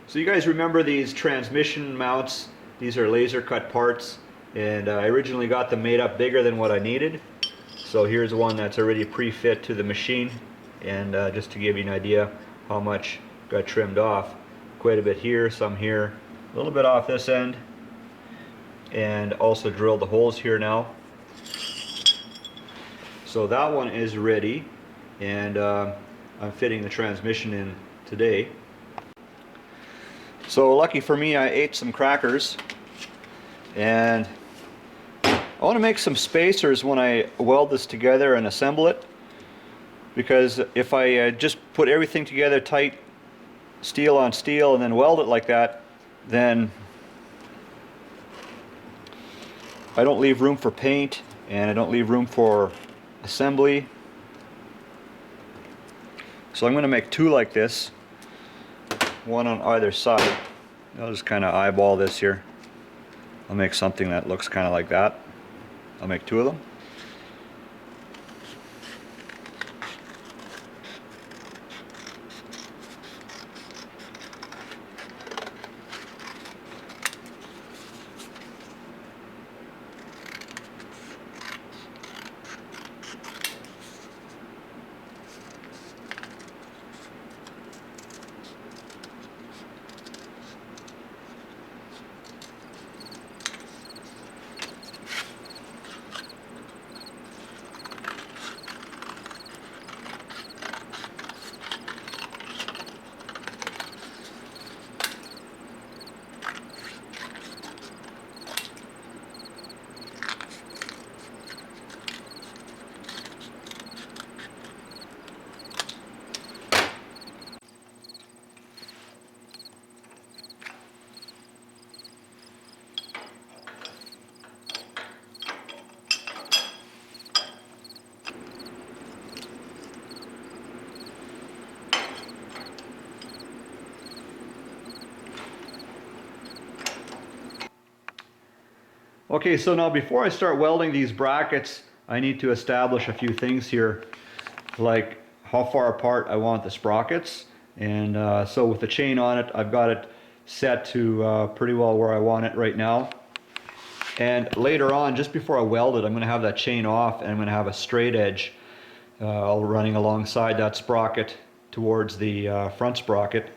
So you guys remember these transmission mounts? These are laser cut parts, and I originally got them made up bigger than what I needed. So here's one that's already pre-fit to the machine, and just to give you an idea how much got trimmed off. Quite a bit here, some here, a little bit off this end, and also drilled the holes here now. So that one is ready, and I'm fitting the transmission in today. So lucky for me, I ate some crackers, and I want to make some spacers when I weld this together and assemble it, because if I just put everything together tight, steel on steel, and then weld it like that, then I don't leave room for paint and I don't leave room for assembly. So I'm going to make two like this, one on either side. I'll just kind of eyeball this here. I'll make something that looks kind of like that. I'll make two of them. Okay, so now before I start welding these brackets, I need to establish a few things here, like how far apart I want the sprockets. And so with the chain on it, I've got it set to pretty well where I want it right now. And later on, just before I weld it, I'm going to have that chain off, and I'm going to have a straight edge running alongside that sprocket towards the front sprocket.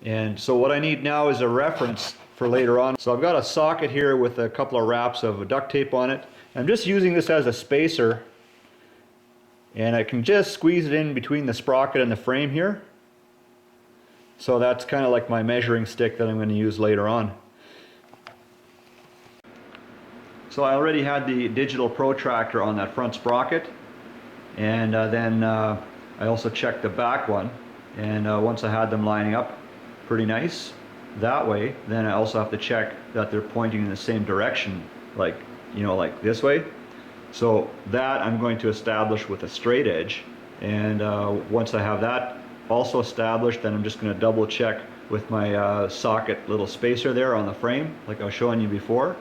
And so what I need now is a reference for later on. So I've got a socket here with a couple of wraps of duct tape on it. I'm just using this as a spacer, and I can just squeeze it in between the sprocket and the frame here. So that's kind of like my measuring stick that I'm going to use later on. So I already had the digital protractor on that front sprocket, and then I also checked the back one, and once I had them lining up pretty nice that way, then I also have to check that they're pointing in the same direction, like, you know, like this way. So that I'm going to establish with a straight edge, and once I have that also established, then I'm just going to double check with my socket little spacer there on the frame, like I was showing you before,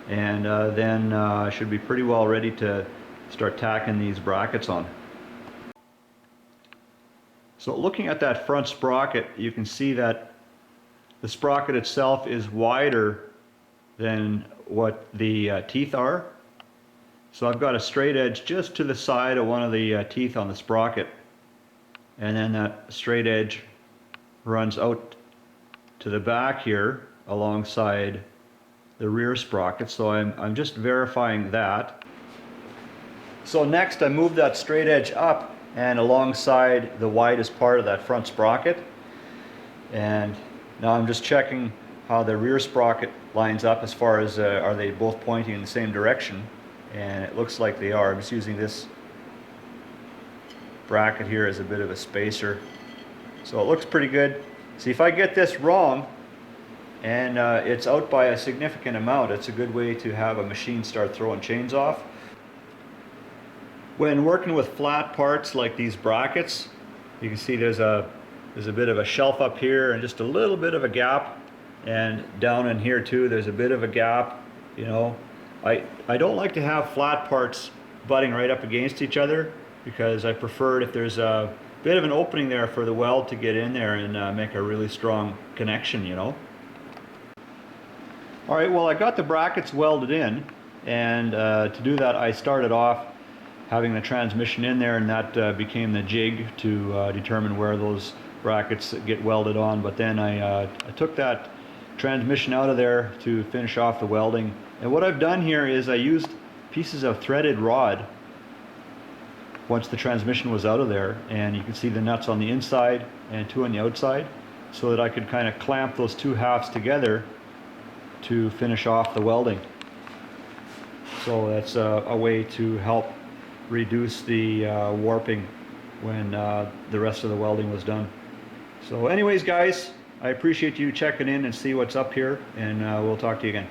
and then I should be pretty well ready to start tacking these brackets on. So looking at that front sprocket, you can see that the sprocket itself is wider than what the teeth are. So I've got a straight edge just to the side of one of the teeth on the sprocket, and then that straight edge runs out to the back here alongside the rear sprocket. So I'm just verifying that. So next I move that straight edge up and alongside the widest part of that front sprocket, and now I'm just checking how the rear sprocket lines up as far as are they both pointing in the same direction, and it looks like they are. I'm just using this bracket here as a bit of a spacer, so it looks pretty good. See, if I get this wrong and it's out by a significant amount, it's a good way to have a machine start throwing chains off. When working with flat parts like these brackets, you can see there's a bit of a shelf up here and just a little bit of a gap, and down in here too there's a bit of a gap. You know, I don't like to have flat parts butting right up against each other, because I prefer it if there's bit of an opening there for the weld to get in there and make a really strong connection, you know. All right, well, I got the brackets welded in, and to do that I started off having the transmission in there, and that became the jig to determine where those brackets get welded on. But then I took that transmission out of there to finish off the welding. And what I've done here is I used pieces of threaded rod once the transmission was out of there, and you can see the nuts on the inside and 2 on the outside, so that I could kind of clamp those 2 halves together to finish off the welding. So that's a way to help reduce the warping when the rest of the welding was done. So anyways, guys, I appreciate you checking in and see what's up here, and we'll talk to you again.